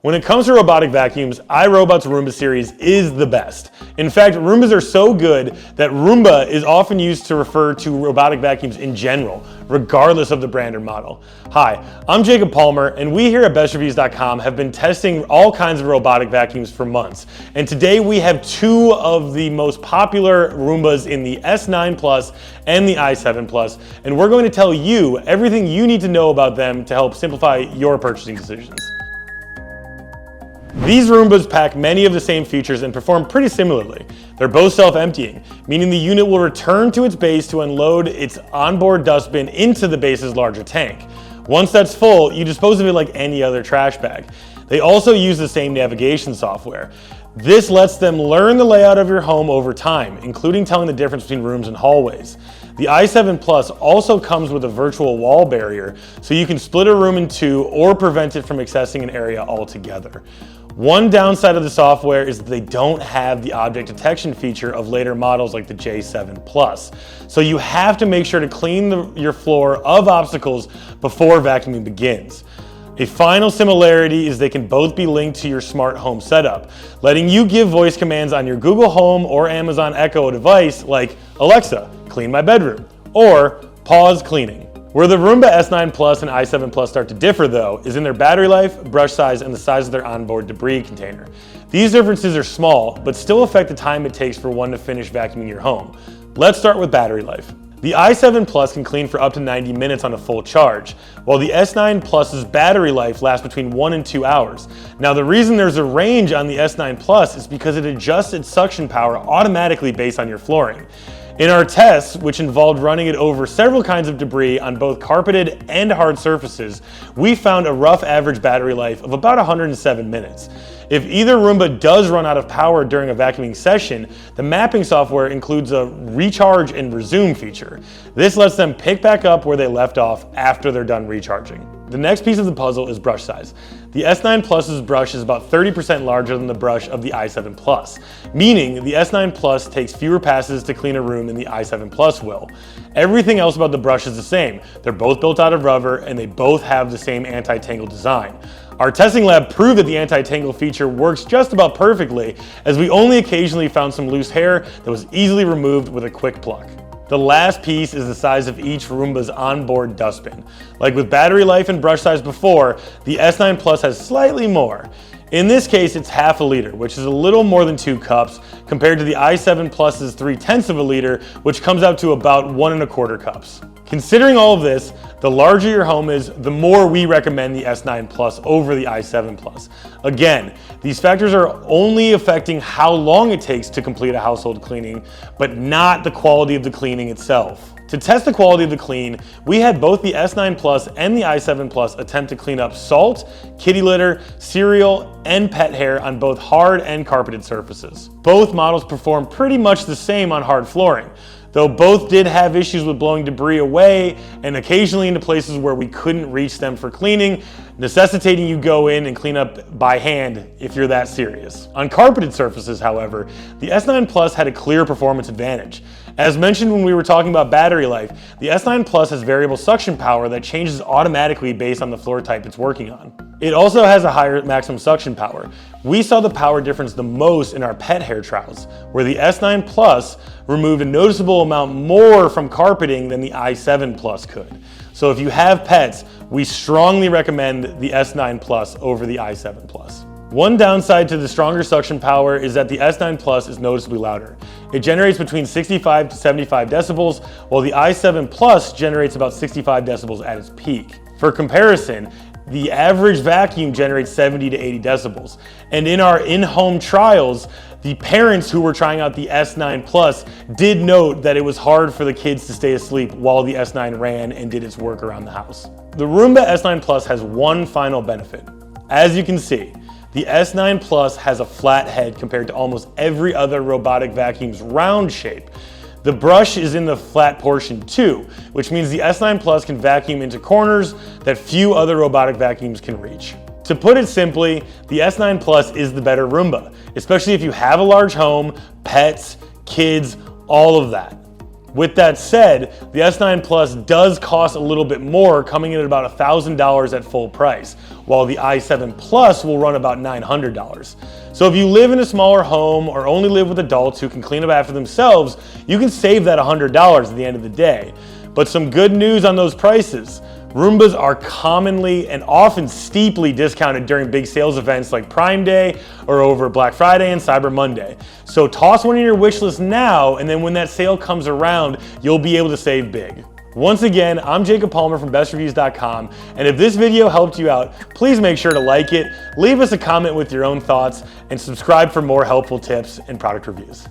When it comes to robotic vacuums, iRobot's Roomba series is the best. In fact, Roombas are so good that Roomba is often used to refer to robotic vacuums in general, regardless of the brand or model. Hi, I'm Jacob Palmer, and we here at BestReviews.com have been testing all kinds of robotic vacuums for months. And today we have two of the most popular Roombas in the S9 Plus and the i7 Plus, and we're going to tell you everything you need to know about them to help simplify your purchasing decisions. These Roombas pack many of the same features and perform pretty similarly. They're both self-emptying, meaning the unit will return to its base to unload its onboard dustbin into the base's larger tank. Once that's full, you dispose of it like any other trash bag. They also use the same navigation software. This lets them learn the layout of your home over time, including telling the difference between rooms and hallways. The i7 Plus also comes with a virtual wall barrier, so you can split a room in two or prevent it from accessing an area altogether. One downside of the software is that they don't have the object detection feature of later models like the J7 Plus. So you have to make sure to clean your floor of obstacles before vacuuming begins. A final similarity is they can both be linked to your smart home setup, letting you give voice commands on your Google Home or Amazon Echo device like, "Alexa, clean my bedroom," or "Pause cleaning." Where the Roomba S9 Plus and i7 Plus start to differ though is in their battery life, brush size, and the size of their onboard debris container. These differences are small, but still affect the time it takes for one to finish vacuuming your home. Let's start with battery life. The i7 Plus can clean for up to 90 minutes on a full charge, while the S9 Plus's battery life lasts between 1 and 2 hours. Now the reason there's a range on the S9 Plus is because it adjusts its suction power automatically based on your flooring. In our tests, which involved running it over several kinds of debris on both carpeted and hard surfaces, we found a rough average battery life of about 107 minutes. If either Roomba does run out of power during a vacuuming session, the mapping software includes a recharge and resume feature. This lets them pick back up where they left off after they're done recharging. The next piece of the puzzle is brush size. The S9 Plus's brush is about 30% larger than the brush of the i7 Plus, meaning the S9 Plus takes fewer passes to clean a room than the i7 Plus will. Everything else about the brush is the same. They're both built out of rubber and they both have the same anti-tangle design. Our testing lab proved that the anti-tangle feature works just about perfectly, as we only occasionally found some loose hair that was easily removed with a quick pluck. The last piece is the size of each Roomba's onboard dustbin. Like with battery life and brush size before, the S9 Plus has slightly more. In this case, it's half a liter, which is a little more than 2 cups, compared to the i7 Plus's 3/10 of a liter, which comes out to about 1 1/4 cups. Considering all of this, the larger your home is, the more we recommend the S9 Plus over the i7 Plus. Again, these factors are only affecting how long it takes to complete a household cleaning, but not the quality of the cleaning itself. To test the quality of the clean, we had both the S9 Plus and the i7 Plus attempt to clean up salt, kitty litter, cereal, and pet hair on both hard and carpeted surfaces. Both models perform pretty much the same on hard flooring, though both did have issues with blowing debris away and occasionally into places where we couldn't reach them for cleaning, necessitating you go in and clean up by hand if you're that serious. On carpeted surfaces, however, the S9 Plus had a clear performance advantage. As mentioned when we were talking about battery life, the S9 Plus has variable suction power that changes automatically based on the floor type it's working on. It also has a higher maximum suction power. We saw the power difference the most in our pet hair trials, where the S9 Plus removed a noticeable amount more from carpeting than the i7 Plus could. So if you have pets, we strongly recommend the S9 Plus over the i7 Plus. One downside to the stronger suction power is that the S9 Plus is noticeably louder. It generates between 65 to 75 decibels, while the i7 Plus generates about 65 decibels at its peak. For comparison, the average vacuum generates 70 to 80 decibels. And in our in-home trials, the parents who were trying out the S9 Plus did note that it was hard for the kids to stay asleep while the S9 ran and did its work around the house. The Roomba S9 Plus has one final benefit. As you can see, the S9 Plus has a flat head compared to almost every other robotic vacuum's round shape. The brush is in the flat portion too, which means the S9 Plus can vacuum into corners that few other robotic vacuums can reach. To put it simply, the S9 Plus is the better Roomba, especially if you have a large home, pets, kids, all of that. With that said, the S9 Plus does cost a little bit more, coming in at about $1,000 at full price, while the i7 Plus will run about $900. So if you live in a smaller home or only live with adults who can clean up after themselves, you can save that $100 at the end of the day. But some good news on those prices. Roombas are commonly and often steeply discounted during big sales events like Prime Day or over Black Friday and Cyber Monday. So toss one in your wish list now, and then when that sale comes around, you'll be able to save big. Once again, I'm Jacob Palmer from bestreviews.com, and if this video helped you out, please make sure to like it, leave us a comment with your own thoughts, and subscribe for more helpful tips and product reviews.